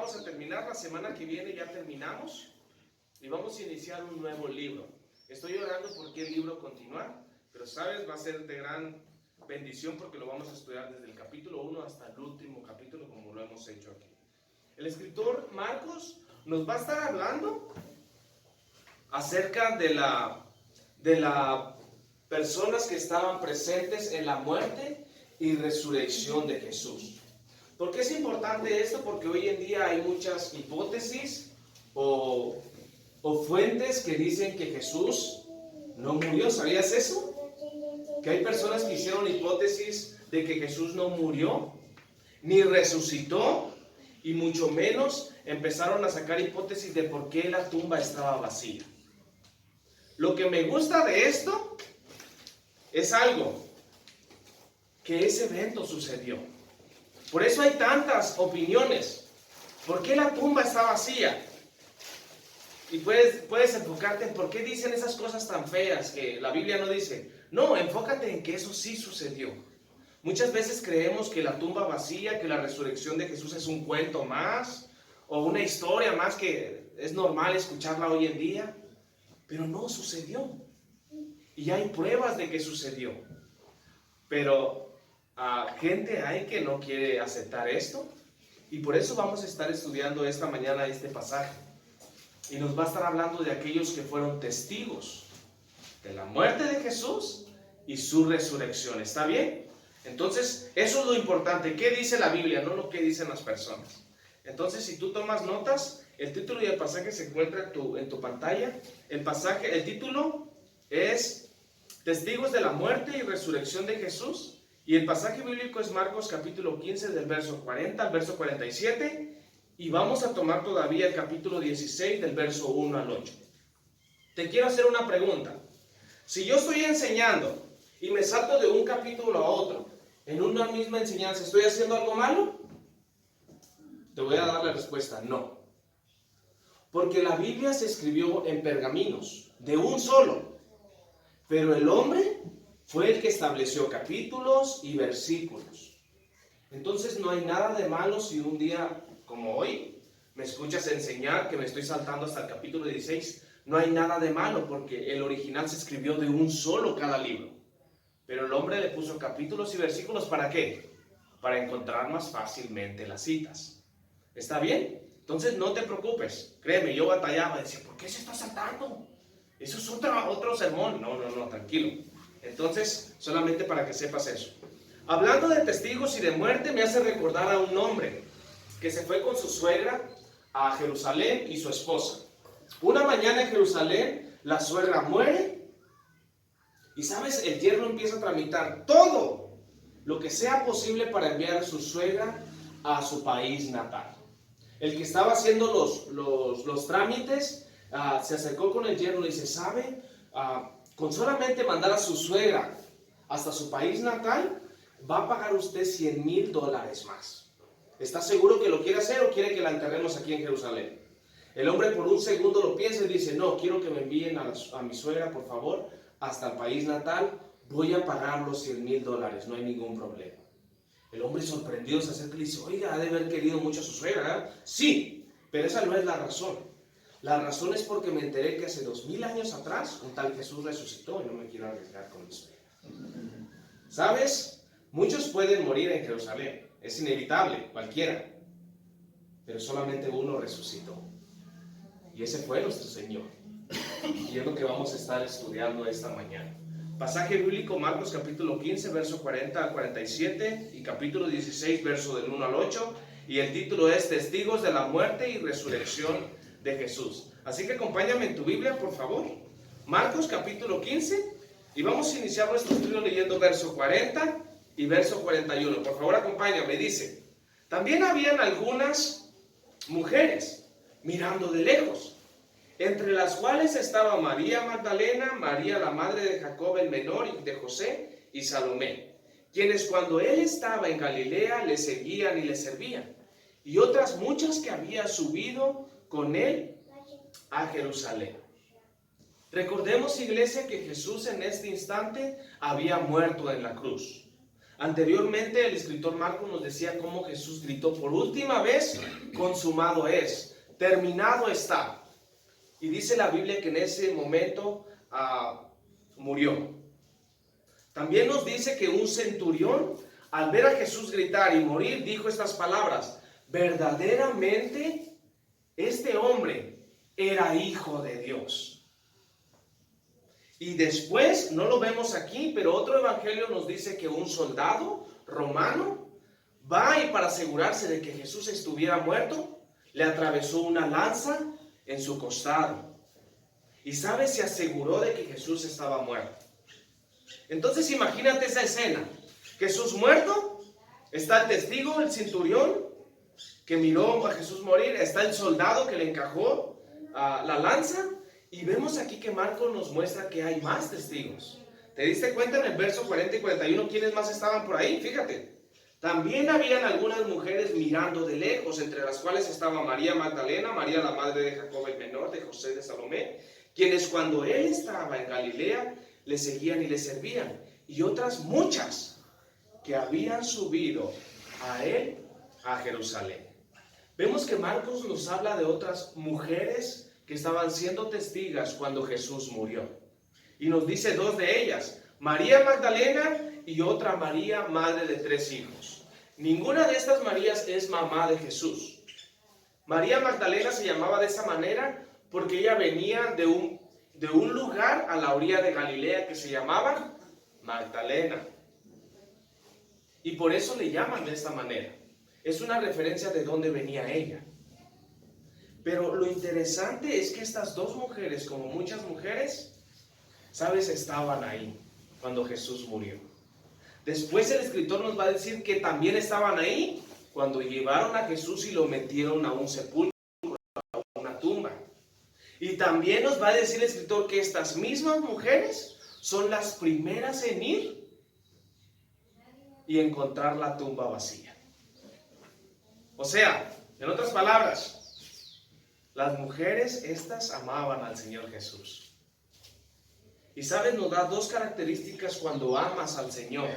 vamos a terminar. La semana que viene ya terminamos y vamos a iniciar un nuevo libro. Estoy orando por qué libro continuar, pero sabes, va a ser de gran bendición porque lo vamos a estudiar desde el capítulo 1 hasta el último capítulo, como lo hemos hecho aquí. El escritor Marcos nos va a estar hablando acerca de las personas que estaban presentes en la muerte y resurrección de Jesús. ¿Por qué es importante esto? Porque hoy en día hay muchas hipótesis o fuentes que dicen que Jesús no murió. ¿Sabías eso? Que hay personas que hicieron hipótesis de que Jesús no murió, ni resucitó, y mucho menos empezaron a sacar hipótesis de por qué la tumba estaba vacía. Lo que me gusta de esto es algo, que ese evento sucedió. Por eso hay tantas opiniones. ¿Por qué la tumba está vacía? Y puedes enfocarte en por qué dicen esas cosas tan feas que la Biblia no dice. No, enfócate en que eso sí sucedió. Muchas veces creemos que la tumba vacía, que la resurrección de Jesús es un cuento más, o una historia más que es normal escucharla hoy en día. Pero no sucedió. Y hay pruebas de que sucedió. Pero gente hay que no quiere aceptar esto. Y por eso vamos a estar estudiando esta mañana este pasaje. Y nos va a estar hablando de aquellos que fueron testigos de la muerte de Jesús y su resurrección. ¿Está bien? Entonces, eso es lo importante. ¿Qué dice la Biblia? No lo que dicen las personas. Entonces, si tú tomas notas, el título y el pasaje se encuentra en tu pantalla. El título es Testigos de la muerte y resurrección de Jesús. Y el pasaje bíblico es Marcos capítulo 15 del verso 40 al verso 47. Y vamos a tomar todavía el capítulo 16 del verso 1 al 8. Te quiero hacer una pregunta. Si yo estoy enseñando y me salto de un capítulo a otro en una misma enseñanza, ¿estoy haciendo algo malo? Te voy a dar la respuesta, no. Porque la Biblia se escribió en pergaminos, de un solo. Pero el hombre fue el que estableció capítulos y versículos. Entonces no hay nada de malo si un día como hoy me escuchas enseñar que me estoy saltando hasta el capítulo 16. No hay nada de malo porque el original se escribió de un solo cada libro. Pero el hombre le puso capítulos y versículos, ¿para qué? Para encontrar más fácilmente las citas. ¿Está bien? Entonces no te preocupes. Créeme, yo batallaba, decía, ¿por qué se está saltando? Eso es otro sermón. No, tranquilo. Entonces, solamente para que sepas eso. Hablando de testigos y de muerte, me hace recordar a un hombre que se fue con su suegra a Jerusalén y su esposa. Una mañana en Jerusalén, la suegra muere y, ¿sabes? El yerno empieza a tramitar todo lo que sea posible para enviar a su suegra a su país natal. El que estaba haciendo los trámites se acercó con el yerno y dice, ¿sabe? Con solamente mandar a su suegra hasta su país natal, va a pagar usted $100,000 más. ¿Está seguro que lo quiere hacer o quiere que la enterremos aquí en Jerusalén? El hombre por un segundo lo piensa y dice, no, quiero que me envíen a mi suegra, por favor, hasta el país natal. Voy a pagar los $100,000, no hay ningún problema. El hombre sorprendido se acerca y dice, oiga, ha de haber querido mucho a su suegra, ¿verdad? Sí, pero esa no es la razón. La razón es porque me enteré que hace 2000 años atrás un tal Jesús resucitó y no me quiero arriesgar con mi suegra. ¿Sabes? Muchos pueden morir en Jerusalén. Es inevitable, cualquiera. Pero solamente uno resucitó. Y ese fue nuestro Señor. Y es lo que vamos a estar estudiando esta mañana. Pasaje bíblico, Marcos capítulo 15, verso 40 al 47. Y capítulo 16, verso del 1 al 8. Y el título es Testigos de la muerte y resurrección de Jesús. Así que acompáñame en tu Biblia, por favor. Marcos capítulo 15. Y vamos a iniciar nuestro estudio leyendo verso 40 y verso 41. Por favor, acompáñame. Dice, también habían algunas mujeres mirando de lejos, entre las cuales estaba María Magdalena, María la madre de Jacob el menor y de José y Salomé, quienes cuando él estaba en Galilea le seguían y le servían, y otras muchas que había subido con él a Jerusalén. Recordemos, iglesia, que Jesús en este instante había muerto en la cruz. Anteriormente el escritor Marcos nos decía cómo Jesús gritó por última vez: consumado es, terminado está. Y dice la Biblia que en ese momento murió. También nos dice que un centurión, al ver a Jesús gritar y morir, dijo estas palabras: verdaderamente este hombre era hijo de Dios. Y después, no lo vemos aquí, pero otro evangelio nos dice que un soldado romano va, y para asegurarse de que Jesús estuviera muerto, le atravesó una lanza en su costado. Y sabe, se aseguró de que Jesús estaba muerto. Entonces imagínate esa escena: Jesús muerto, está el testigo, el centurión, que miró a Jesús morir, está el soldado que le encajó la lanza. Y vemos aquí que Marcos nos muestra que hay más testigos. ¿Te diste cuenta en el verso 40 y 41 quiénes más estaban por ahí? Fíjate. También habían algunas mujeres mirando de lejos, entre las cuales estaba María Magdalena, María la madre de Jacobo el menor, de José, de Salomé, quienes cuando él estaba en Galilea le seguían y le servían. Y otras muchas que habían subido a él a Jerusalén. Vemos que Marcos nos habla de otras mujeres que estaban siendo testigas cuando Jesús murió. Y nos dice dos de ellas: María Magdalena y otra María, madre de 3 hijos. Ninguna de estas Marías es mamá de Jesús. María Magdalena se llamaba de esa manera porque ella venía de un lugar a la orilla de Galilea que se llamaba Magdalena. Y por eso le llaman de esta manera. Es una referencia de dónde venía ella. Pero lo interesante es que estas dos mujeres, como muchas mujeres, ¿sabes?, estaban ahí cuando Jesús murió. Después el escritor nos va a decir que también estaban ahí cuando llevaron a Jesús y lo metieron a un sepulcro, a una tumba. Y también nos va a decir el escritor que estas mismas mujeres son las primeras en ir y encontrar la tumba vacía. O sea, en otras palabras, las mujeres estas amaban al Señor Jesús. Y sabes, nos da dos características cuando amas al Señor.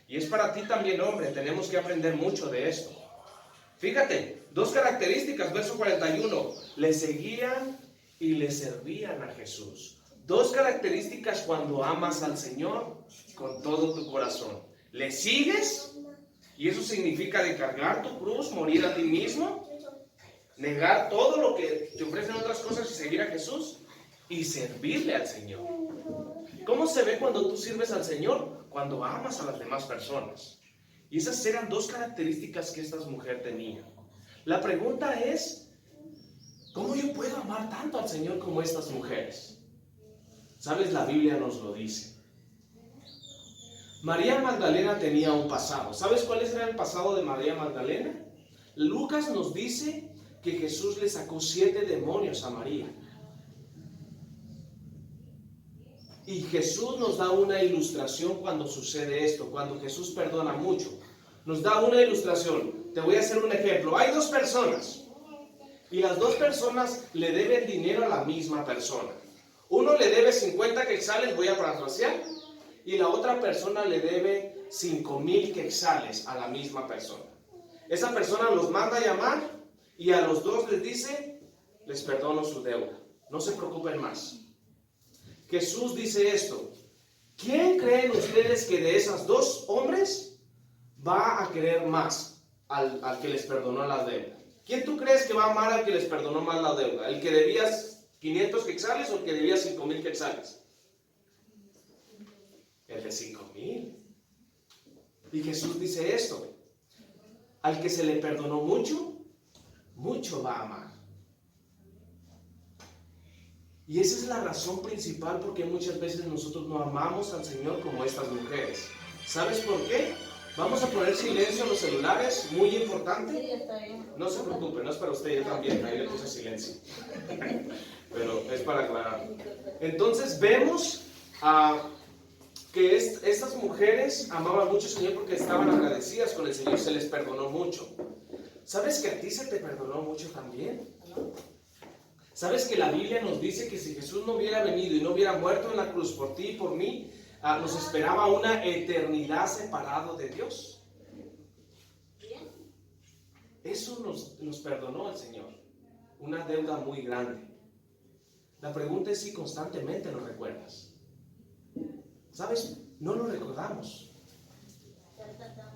Y es para ti también, hombre, tenemos que aprender mucho de esto. Fíjate, dos características, verso 41. Le seguían y le servían a Jesús. Dos características cuando amas al Señor con todo tu corazón. Le sigues, y eso significa de cargar tu cruz, morir a ti mismo, negar todo lo que te ofrecen otras cosas y seguir a Jesús, y servirle al Señor. ¿Cómo se ve cuando tú sirves al Señor? Cuando amas a las demás personas. Y esas eran dos características que esta mujer tenía. La pregunta es: ¿cómo yo puedo amar tanto al Señor como estas mujeres? ¿Sabes? La Biblia nos lo dice. María Magdalena tenía un pasado. ¿Sabes cuál era el pasado de María Magdalena? Lucas nos dice que Jesús le sacó 7 demonios a María. Y Jesús nos da una ilustración cuando sucede esto, cuando Jesús perdona mucho. Nos da una ilustración. Te voy a hacer un ejemplo. Hay 2 personas. Y las 2 personas le deben dinero a la misma persona. Uno le debe 50 quetzales, voy a parafrasear. Y la otra persona le debe 5,000 quetzales a la misma persona. Esa persona los manda a llamar y a los 2 les dice: les perdono su deuda, no se preocupen más. Jesús dice esto: ¿quién creen ustedes que de esas 2 hombres va a querer más al que les perdonó la deuda? ¿Quién tú crees que va a amar al que les perdonó más la deuda? ¿El que debía 500 quetzales o el que debía 5,000 quetzales? El de 5,000. Y Jesús dice esto: al que se le perdonó mucho, mucho va a amar. Y esa es la razón principal por qué muchas veces nosotros no amamos al Señor como estas mujeres. ¿Sabes por qué? Vamos a poner silencio en los celulares, muy importante. Sí, está bien. No se preocupe, no es para usted, yo también, ahí le puse silencio. Pero es para aclarar. Entonces vemos que estas mujeres amaban mucho al Señor porque estaban agradecidas con el Señor, se les perdonó mucho. ¿Sabes que a ti se te perdonó mucho también? ¿Sabes que la Biblia nos dice que si Jesús no hubiera venido y no hubiera muerto en la cruz por ti y por mí, nos esperaba una eternidad separado de Dios. Eso nos perdonó el Señor. Una deuda muy grande. La pregunta es si constantemente lo recuerdas. ¿Sabes? No lo recordamos.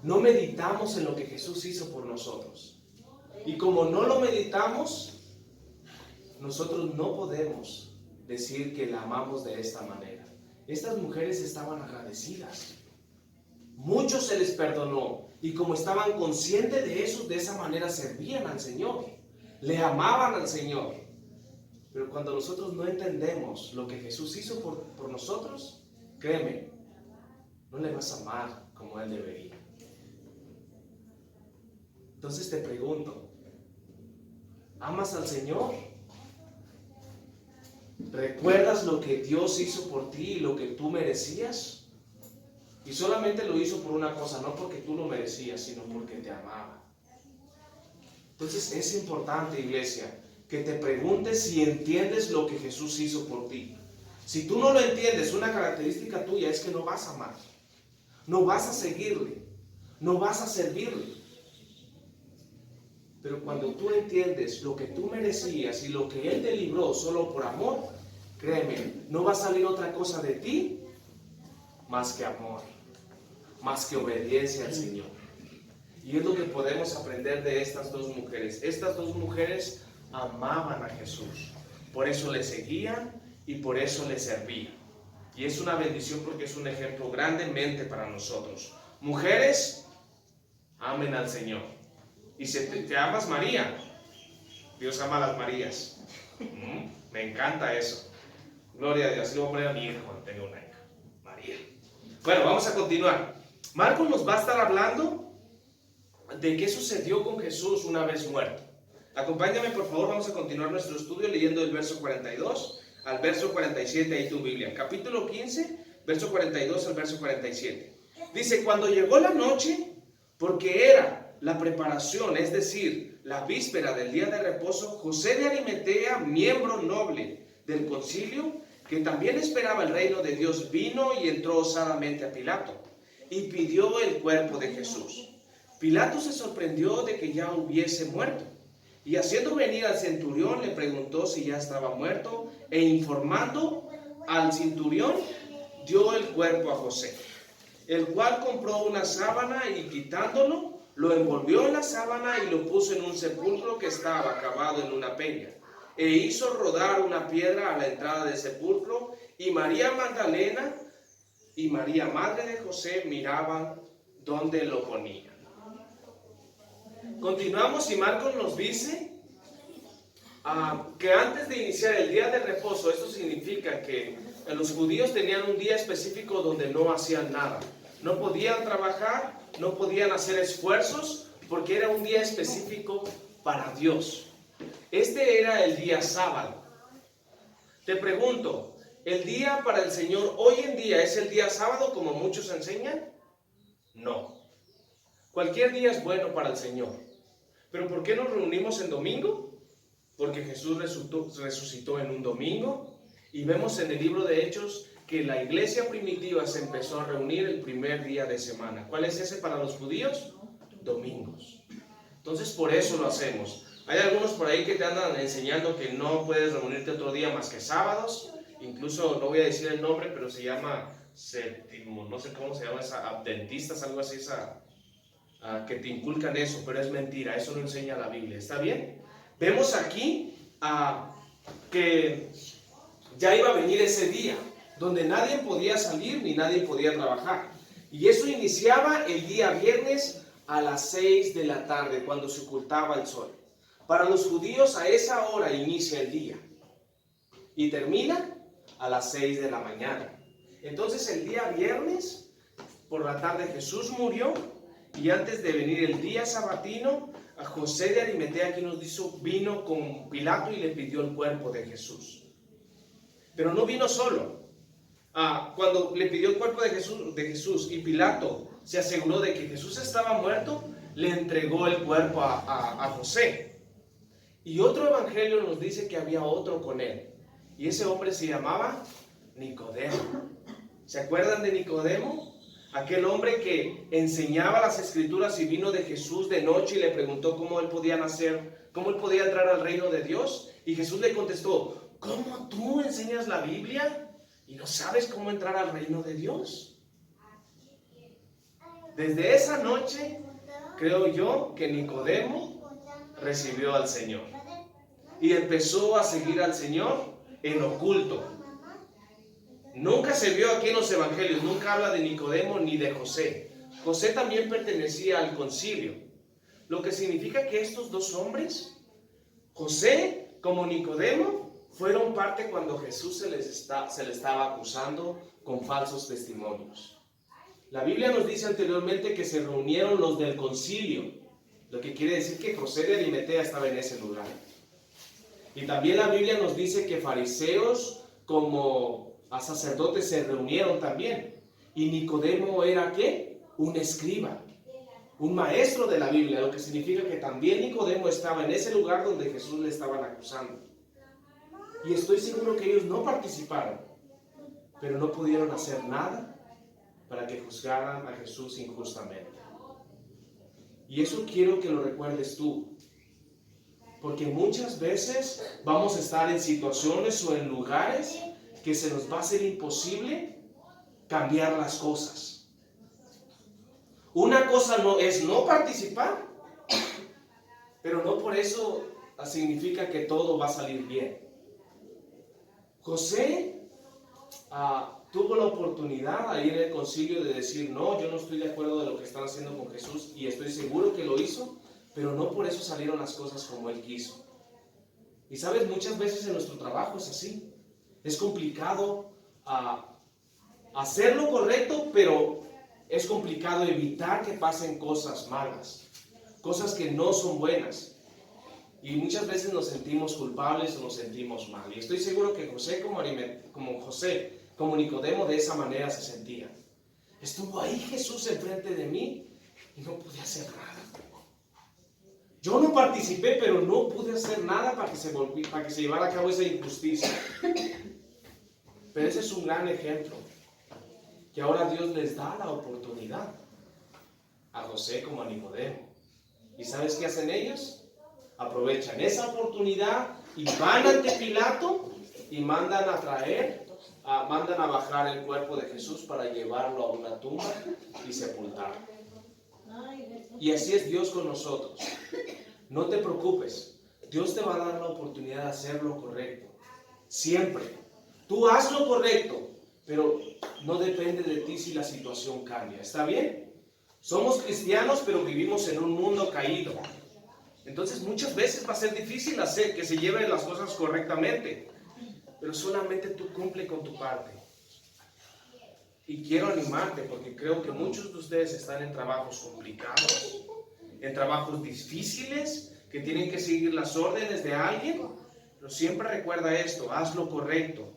No meditamos en lo que Jesús hizo por nosotros. Y como no lo meditamos, nosotros no podemos decir que la amamos de esta manera. Estas mujeres estaban agradecidas. Muchos se les perdonó. Y como estaban conscientes de eso, de esa manera servían al Señor. Le amaban al Señor. Pero cuando nosotros no entendemos lo que Jesús hizo por nosotros, créeme, no le vas a amar como Él debería. Entonces te pregunto, ¿amas al Señor? ¿Recuerdas lo que Dios hizo por ti y lo que tú merecías? Y solamente lo hizo por una cosa, no porque tú lo merecías, sino porque te amaba. Entonces es importante, iglesia, que te preguntes si entiendes lo que Jesús hizo por ti. Si tú no lo entiendes, una característica tuya es que no vas a amar, no vas a seguirle, no vas a servirle. Pero cuando tú entiendes lo que tú merecías y lo que Él te libró solo por amor, créeme, no va a salir otra cosa de ti más que amor, más que obediencia al Señor. Y es lo que podemos aprender de estas dos mujeres. Estas dos mujeres amaban a Jesús, por eso le seguían y por eso le servían. Y es una bendición porque es un ejemplo grandemente para nosotros. Mujeres, amen al Señor. Y si te amas María, Dios ama a las Marías. Me encanta eso. Gloria a Dios. Así lo voy a poner a mi hija cuando tenga una hija. María. Bueno, vamos a continuar. Marcos nos va a estar hablando de qué sucedió con Jesús una vez muerto. Acompáñame, por favor, vamos a continuar nuestro estudio leyendo el verso 42 al verso 47 ahí tu Biblia. Capítulo 15, verso 42 al verso 47. Dice, cuando llegó la noche, porque era la preparación, es decir, la víspera del día de reposo, José de Arimatea, miembro noble del concilio, que también esperaba el reino de Dios, vino y entró osadamente a Pilato y pidió el cuerpo de Jesús. Pilato se sorprendió de que ya hubiese muerto, y haciendo venir al centurión le preguntó si ya estaba muerto, e informando al centurión dio el cuerpo a José, el cual compró una sábana y quitándolo, lo envolvió en la sábana y lo puso en un sepulcro que estaba cavado en una peña, e hizo rodar una piedra a la entrada del sepulcro, y María Magdalena y María, madre de José, miraban dónde lo ponían. Continuamos y Marcos nos dice que antes de iniciar el día de reposo, esto significa que los judíos tenían un día específico donde no hacían nada. No podían trabajar, no podían hacer esfuerzos, porque era un día específico para Dios. Este era el día sábado. Te pregunto, ¿el día para el Señor hoy en día es el día sábado como muchos enseñan? No. Cualquier día es bueno para el Señor. ¿Pero por qué nos reunimos en domingo? Porque Jesús resucitó en un domingo, y vemos en el libro de Hechos que la iglesia primitiva se empezó a reunir el primer día de semana. ¿Cuál es ese para los judíos? Domingos. Entonces por eso lo hacemos. Hay algunos por ahí que te andan enseñando que no puedes reunirte otro día más que sábados. Incluso, no voy a decir el nombre, pero se llama séptimo, no sé cómo se llama, adventistas, algo así, que te inculcan eso, pero es mentira, eso no enseña la Biblia. ¿Está bien? Vemos aquí que ya iba a venir ese día, donde nadie podía salir ni nadie podía trabajar. Y eso iniciaba el día viernes a las 6 de la tarde, cuando se ocultaba el sol. Para los judíos a esa hora inicia el día y termina a las 6 de la mañana. Entonces el día viernes por la tarde Jesús murió, y antes de venir el día sabatino, a José de Arimatea, aquí nos dice, vino con Pilato y le pidió el cuerpo de Jesús. Pero no vino solo. Cuando le pidió el cuerpo de Jesús y Pilato se aseguró de que Jesús estaba muerto, le entregó el cuerpo a José. Y otro evangelio nos dice que había otro con él, y ese hombre se llamaba Nicodemo. ¿Se acuerdan de Nicodemo? Aquel hombre que enseñaba las escrituras y vino de Jesús de noche y le preguntó cómo él podía nacer, cómo él podía entrar al reino de Dios. Y Jesús le contestó, ¿cómo tú enseñas la Biblia y no sabes cómo entrar al reino de Dios? Desde esa noche, creo yo que Nicodemo recibió al Señor y empezó a seguir al Señor en oculto. Nunca se vio aquí en los evangelios, nunca habla de Nicodemo ni de José. José también pertenecía al concilio, lo que significa que estos dos hombres, José como Nicodemo, fueron parte cuando Jesús se le estaba acusando con falsos testimonios. La Biblia nos dice anteriormente que se reunieron los del concilio, lo que quiere decir que José de Arimatea estaba en ese lugar. Y también la Biblia nos dice que fariseos como a sacerdotes se reunieron también. Y Nicodemo era ¿qué? Un escriba, un maestro de la Biblia, lo que significa que también Nicodemo estaba en ese lugar donde Jesús le estaban acusando. Y estoy seguro que ellos no participaron, pero no pudieron hacer nada para que juzgaran a Jesús injustamente. Y eso quiero que lo recuerdes tú, porque muchas veces vamos a estar en situaciones o en lugares que se nos va a hacer imposible cambiar las cosas. Una cosa no es no participar, pero no por eso significa que todo va a salir bien. José tuvo la oportunidad ahí en el concilio de decir, no, yo no estoy de acuerdo de lo que están haciendo con Jesús, y estoy seguro que lo hizo, pero no por eso salieron las cosas como él quiso. Y sabes, muchas veces en nuestro trabajo es así. Es complicado hacer lo correcto, pero es complicado evitar que pasen cosas malas, cosas que no son buenas. Y muchas veces nos sentimos culpables o nos sentimos mal. Y estoy seguro que José como Nicodemo de esa manera se sentía. Estuvo ahí Jesús enfrente de mí y no pude hacer nada. Yo no participé, pero no pude hacer nada para que se llevara a cabo esa injusticia. Pero ese es un gran ejemplo, que ahora Dios les da la oportunidad a José como a Nicodemo. ¿Y sabes qué hacen ellos? Aprovechan esa oportunidad y van ante Pilato y mandan a bajar el cuerpo de Jesús para llevarlo a una tumba y sepultarlo. Y así es Dios con nosotros. No te preocupes, Dios te va a dar la oportunidad de hacer lo correcto. Siempre. Tú haz lo correcto, pero no depende de ti si la situación cambia. ¿Está bien? Somos cristianos, pero vivimos en un mundo caído. Entonces muchas veces va a ser difícil hacer que se lleven las cosas correctamente, pero solamente tú cumple con tu parte. Y quiero animarte porque creo que muchos de ustedes están en trabajos complicados, en trabajos difíciles, que tienen que seguir las órdenes de alguien, pero siempre recuerda esto, haz lo correcto.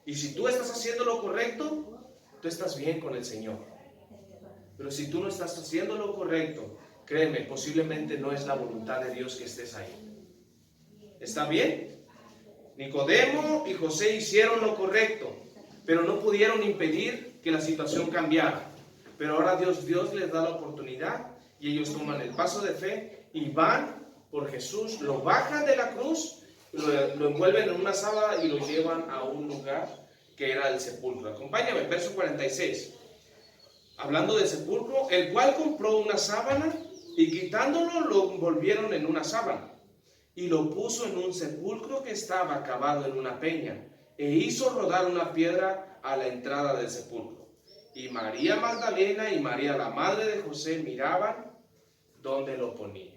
Y si tú estás haciendo lo correcto, tú estás bien con el Señor. Pero si tú no estás haciendo lo correcto, créeme, posiblemente no es la voluntad de Dios que estés ahí. ¿Está bien? Nicodemo y José hicieron lo correcto, pero no pudieron impedir que la situación cambiara. Pero ahora Dios les da la oportunidad y ellos toman el paso de fe y van por Jesús, lo bajan de la cruz, lo envuelven en una sábana y lo llevan a un lugar que era el sepulcro. Acompáñame, verso 46. Hablando del sepulcro, el cual compró una sábana y quitándolo lo envolvieron en una sábana y lo puso en un sepulcro que estaba cavado en una peña e hizo rodar una piedra a la entrada del sepulcro. Y María Magdalena y María la madre de José miraban dónde lo ponían.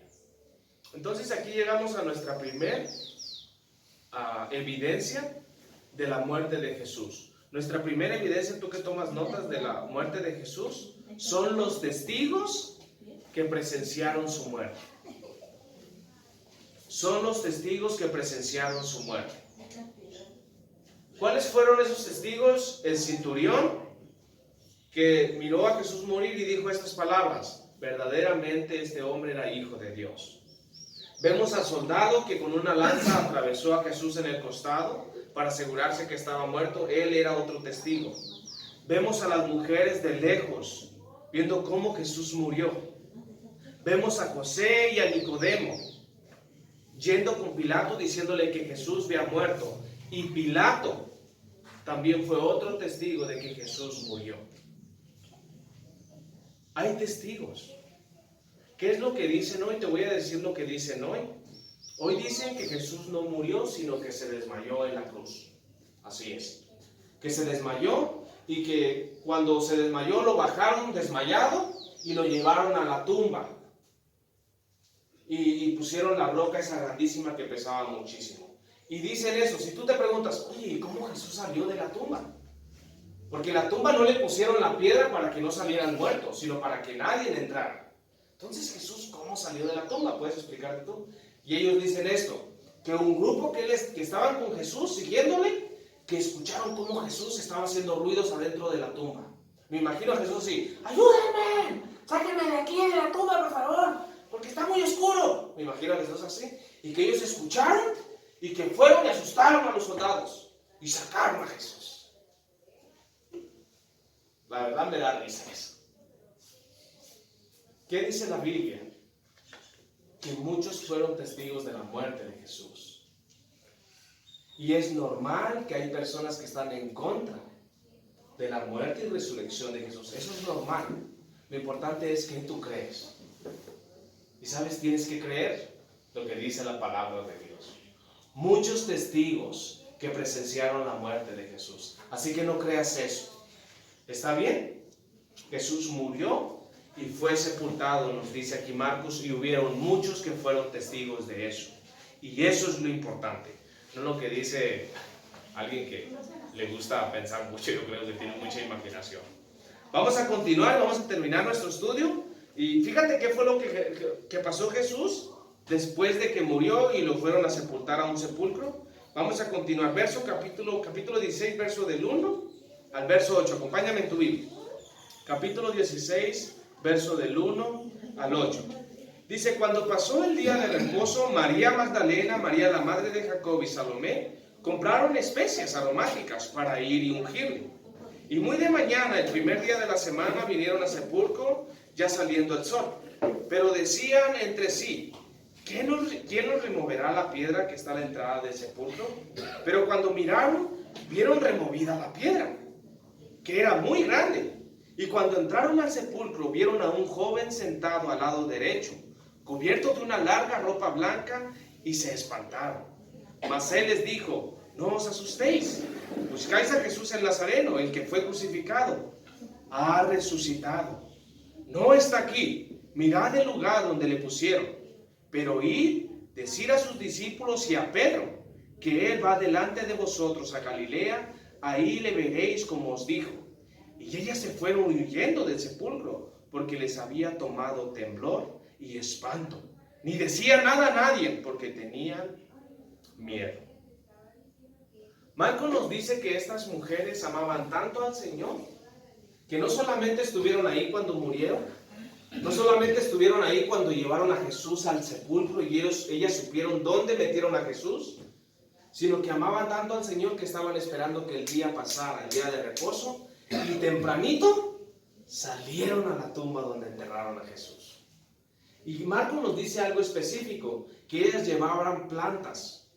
Entonces aquí llegamos a nuestra primera evidencia de la muerte de Jesús. Nuestra primera evidencia, tú que tomas notas de la muerte de Jesús, son los testigos que presenciaron su muerte. Son los testigos que presenciaron su muerte. ¿Cuáles fueron esos testigos? El centurión, que miró a Jesús morir y dijo estas palabras: verdaderamente este hombre era hijo de Dios. Vemos al soldado que con una lanza atravesó a Jesús en el costado para asegurarse que estaba muerto. Él era otro testigo. Vemos a las mujeres de lejos, viendo cómo Jesús murió. Vemos a José y a Nicodemo, yendo con Pilato diciéndole que Jesús había muerto. Y Pilato también fue otro testigo de que Jesús murió. Hay testigos. ¿Qué es lo que dicen hoy? Te voy a decir lo que dicen hoy. Hoy dicen que Jesús no murió, sino que se desmayó en la cruz. Así es. Que se desmayó y que cuando se desmayó lo bajaron desmayado y lo llevaron a la tumba. Y pusieron la roca esa grandísima que pesaba muchísimo. Y dicen eso. Si tú te preguntas, oye, ¿cómo Jesús salió de la tumba? Porque la tumba no le pusieron la piedra para que no salieran muertos, sino para que nadie entrara. Entonces Jesús, ¿cómo salió de la tumba? ¿Puedes explicarte tú? Y ellos dicen esto, que un grupo que estaban con Jesús siguiéndole, que escucharon cómo Jesús estaba haciendo ruidos adentro de la tumba. Me imagino a Jesús así, ¡ayúdenme! ¡Sáquenme de aquí, de la tumba, por favor! Porque está muy oscuro. Me imagino a Jesús así. Y que ellos escucharon y que fueron y asustaron a los soldados y sacaron a Jesús. La verdad me da risa eso. ¿Qué dice la Biblia? Que muchos fueron testigos de la muerte de Jesús. Y es normal que hay personas que están en contra de la muerte y resurrección de Jesús. Eso es normal. Lo importante es que tú crees. Y sabes, tienes que creer lo que dice la palabra de Dios. Muchos testigos que presenciaron la muerte de Jesús. Así que no creas eso. ¿Está bien? Jesús murió y fue sepultado, nos dice aquí Marcos, y hubieron muchos que fueron testigos de eso. Y eso es lo importante, no lo que dice alguien que le gusta pensar mucho, yo creo que tiene mucha imaginación. Vamos a continuar, vamos a terminar nuestro estudio, y fíjate qué fue lo que pasó Jesús después de que murió y lo fueron a sepultar a un sepulcro. Vamos a continuar, capítulo 16, verso del 1 al verso 8, acompáñame en tu Biblia. Capítulo 16, verso del 1 al 8. Dice, cuando pasó el día de reposo, María Magdalena, María la madre de Jacob y Salomé compraron especias aromáticas para ir y ungirle. Y muy de mañana, el primer día de la semana, vinieron al sepulcro, ya saliendo el sol. Pero decían entre sí, ¿quién nos removerá la piedra que está a la entrada del sepulcro? Pero cuando miraron, vieron removida la piedra, que era muy grande. Y cuando entraron al sepulcro, vieron a un joven sentado al lado derecho, cubierto de una larga ropa blanca, y se espantaron. Mas él les dijo, no os asustéis, buscáis a Jesús el Nazareno, el que fue crucificado. Ha resucitado. No está aquí, mirad el lugar donde le pusieron. Pero id, decid a sus discípulos y a Pedro, que él va delante de vosotros a Galilea, ahí le veréis como os dijo. Y ellas se fueron huyendo del sepulcro, porque les había tomado temblor y espanto. Ni decían nada a nadie, porque tenían miedo. Marcos nos dice que estas mujeres amaban tanto al Señor, que no solamente estuvieron ahí cuando murieron, no solamente estuvieron ahí cuando llevaron a Jesús al sepulcro y ellas supieron dónde metieron a Jesús, sino que amaban tanto al Señor que estaban esperando que el día pasara, el día de reposo, y tempranito salieron a la tumba donde enterraron a Jesús. Y Marcos nos dice algo específico, que ellas llevaban plantas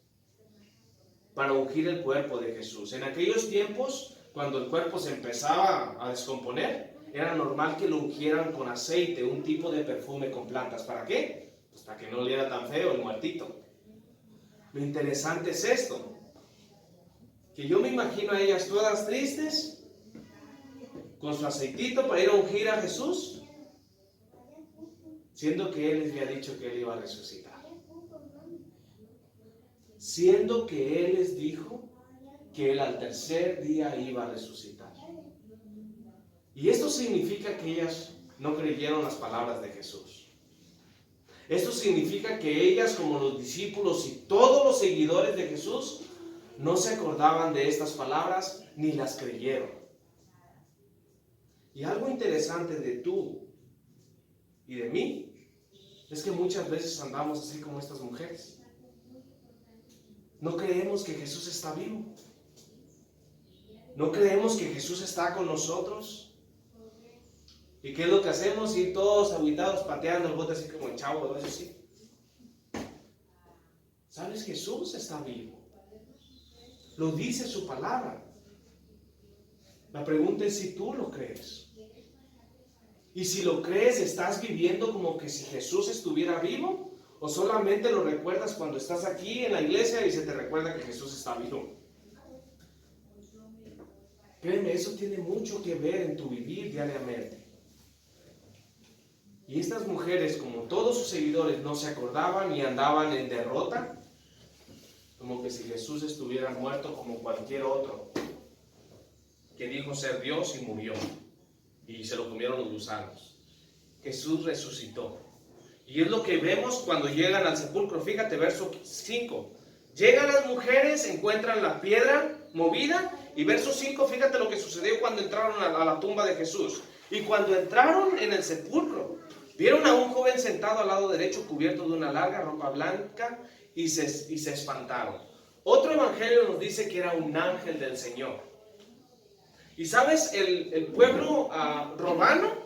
para ungir el cuerpo de Jesús. En aquellos tiempos, cuando el cuerpo se empezaba a descomponer, era normal que lo ungieran con aceite, un tipo de perfume con plantas. ¿Para qué? Pues para que no oliera tan feo el muertito. Lo interesante es esto, que yo me imagino a ellas todas tristes, con su aceitito para ir a ungir a Jesús, siendo que Él les había dicho que Él iba a resucitar. Siendo que Él les dijo que Él al tercer día iba a resucitar. Y esto significa que ellas no creyeron las palabras de Jesús. Esto significa que ellas, como los discípulos y todos los seguidores de Jesús, no se acordaban de estas palabras ni las creyeron. Y algo interesante de tú y de mí es que muchas veces andamos así como estas mujeres. No creemos que Jesús está vivo. ¿No creemos que Jesús está con nosotros? ¿Y qué es lo que hacemos? Ir todos aguitados pateando el bote así como el chavo, ¿no? Eso sí. ¿Sabes? Jesús está vivo. Lo dice su palabra. La pregunta es si tú lo crees. Y si lo crees, ¿estás viviendo como que si Jesús estuviera vivo? ¿O solamente lo recuerdas cuando estás aquí en la iglesia y se te recuerda que Jesús está vivo? Créeme, eso tiene mucho que ver en tu vivir diariamente. Y estas mujeres, como todos sus seguidores, no se acordaban y andaban en derrota, como que si Jesús estuviera muerto como cualquier otro, que dijo ser Dios y murió, y se lo comieron los gusanos. Jesús resucitó. Y es lo que vemos cuando llegan al sepulcro. Fíjate, verso 5. Llegan las mujeres, encuentran la piedra movida. Y verso 5, fíjate lo que sucedió cuando entraron a la tumba de Jesús. Y cuando entraron en el sepulcro, vieron a un joven sentado al lado derecho, cubierto de una larga ropa blanca, y se espantaron. Otro evangelio nos dice que era un ángel del Señor. Y sabes, el pueblo romano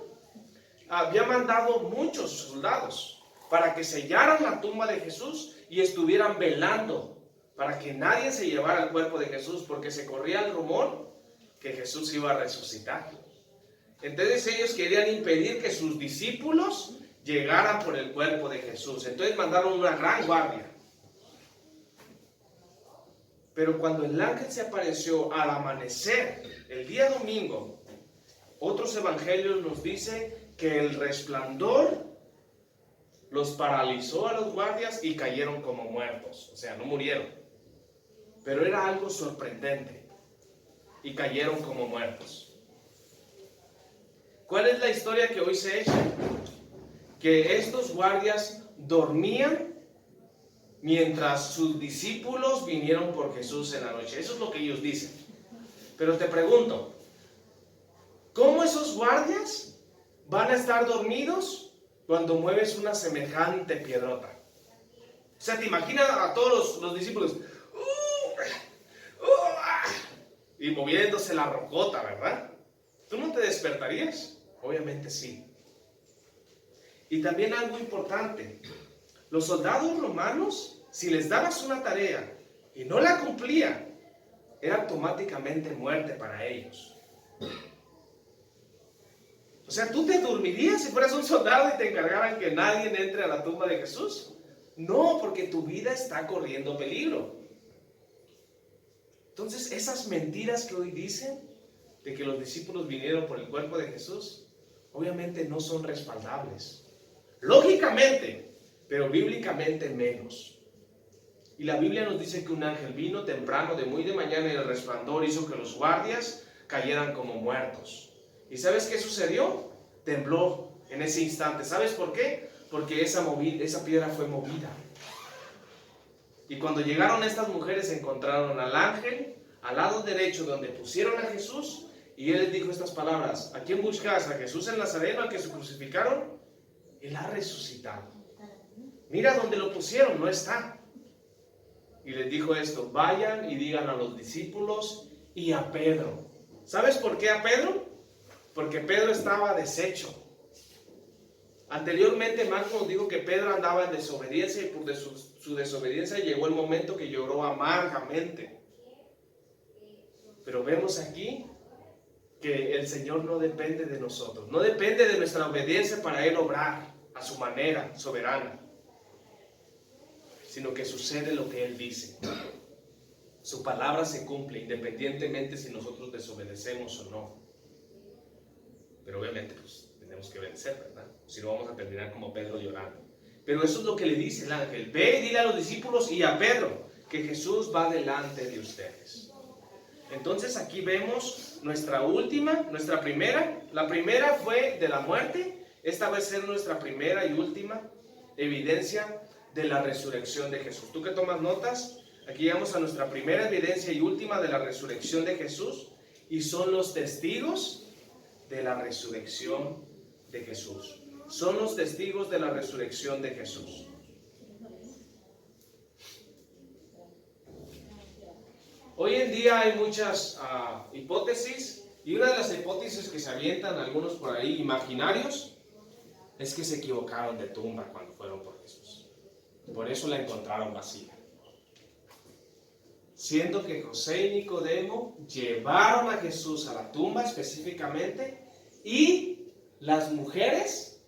había mandado muchos soldados para que sellaran la tumba de Jesús y estuvieran velando para que nadie se llevara el cuerpo de Jesús, porque se corría el rumor que Jesús iba a resucitar. Entonces ellos querían impedir que sus discípulos llegaran por el cuerpo de Jesús. Entonces mandaron una gran guardia. Pero cuando el ángel se apareció al amanecer, el día domingo, otros evangelios nos dicen que el resplandor los paralizó a los guardias y cayeron como muertos. O sea, no murieron. Pero era algo sorprendente. Y cayeron como muertos. ¿Cuál es la historia que hoy se echa? Que estos guardias dormían mientras sus discípulos vinieron por Jesús en la noche. Eso es lo que ellos dicen. Pero te pregunto, ¿cómo esos guardias van a estar dormidos cuando mueves una semejante piedrota? O sea, te imaginas a todos los discípulos y moviéndose la rocota, ¿verdad? ¿Tú no te despertarías? Obviamente sí. Y también algo importante, los soldados romanos, si les dabas una tarea y no la cumplían, era automáticamente muerte para ellos. O sea, ¿tú te dormirías si fueras un soldado y te encargaran que nadie entre a la tumba de Jesús? No, porque tu vida está corriendo peligro. Entonces, esas mentiras que hoy dicen de que los discípulos vinieron por el cuerpo de Jesús, obviamente no son respaldables. Lógicamente, pero bíblicamente menos. Y la Biblia nos dice que un ángel vino temprano, de muy de mañana, y el resplandor hizo que los guardias cayeran como muertos. ¿Y sabes qué sucedió? Tembló en ese instante. ¿Sabes por qué? Porque esa piedra fue movida. Y cuando llegaron estas mujeres, encontraron al ángel al lado derecho donde pusieron a Jesús, y él les dijo estas palabras: ¿a quién buscas? ¿A Jesús el Nazareno, al que se crucificaron? Él ha resucitado. Mira donde lo pusieron, no está. Y les dijo esto: vayan y digan a los discípulos y a Pedro. ¿Sabes por qué a Pedro? Porque Pedro estaba deshecho. Anteriormente Marcos nos dijo que Pedro andaba en desobediencia, y por su desobediencia llegó el momento que lloró amargamente. Pero vemos aquí que el Señor no depende de nosotros, no depende de nuestra obediencia para Él obrar a su manera soberana, sino que sucede lo que Él dice. Su palabra se cumple independientemente si nosotros desobedecemos o no. Pero obviamente pues tenemos que obedecer, ¿verdad? Si no, vamos a terminar como Pedro llorando. Pero eso es lo que le dice el ángel: ve y dile a los discípulos y a Pedro que Jesús va delante de ustedes. Entonces aquí vemos nuestra primera. La primera fue de la muerte. Esta va a ser nuestra primera y última evidencia de la resurrección de Jesús. ¿Tú que tomas notas? Aquí llegamos a nuestra primera evidencia y última de la resurrección de Jesús, y son los testigos de la resurrección de Jesús. Son los testigos de la resurrección de Jesús. Hoy en día hay muchas hipótesis, y una de las hipótesis que se avientan algunos por ahí imaginarios es que se equivocaron de tumba cuando fueron por Jesús. Por eso la encontraron vacía. Siendo que José y Nicodemo llevaron a Jesús a la tumba específicamente, y las mujeres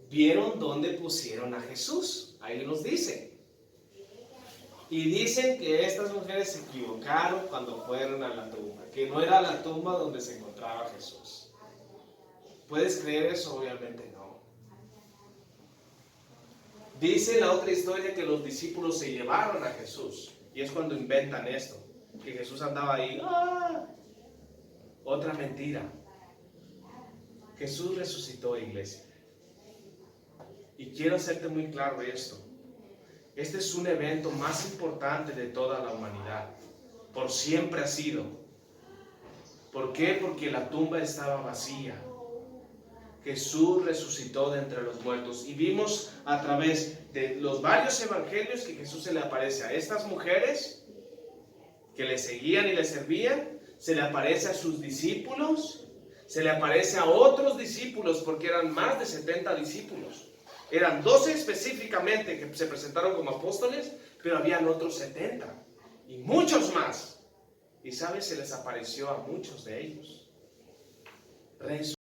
vieron dónde pusieron a Jesús. Ahí nos dice. Y dicen que estas mujeres se equivocaron cuando fueron a la tumba, que no era la tumba donde se encontraba Jesús. ¿Puedes creer eso? Obviamente no. Dice la otra historia que los discípulos se llevaron a Jesús. Y es cuando inventan esto, que Jesús andaba ahí. ¡Ah! Otra mentira. Jesús resucitó, iglesia. Y quiero hacerte muy claro esto. Este es un evento más importante de toda la humanidad. Por siempre ha sido. ¿Por qué? Porque la tumba estaba vacía. Jesús resucitó de entre los muertos. Y vimos a través de los varios evangelios que Jesús se le aparece a estas mujeres que le seguían y le servían. Se le aparece a sus discípulos. Se le aparece a otros discípulos, porque eran más de 70 discípulos. Eran 12 específicamente que se presentaron como apóstoles, pero habían otros 70 y muchos más. Y sabes, se les apareció a muchos de ellos.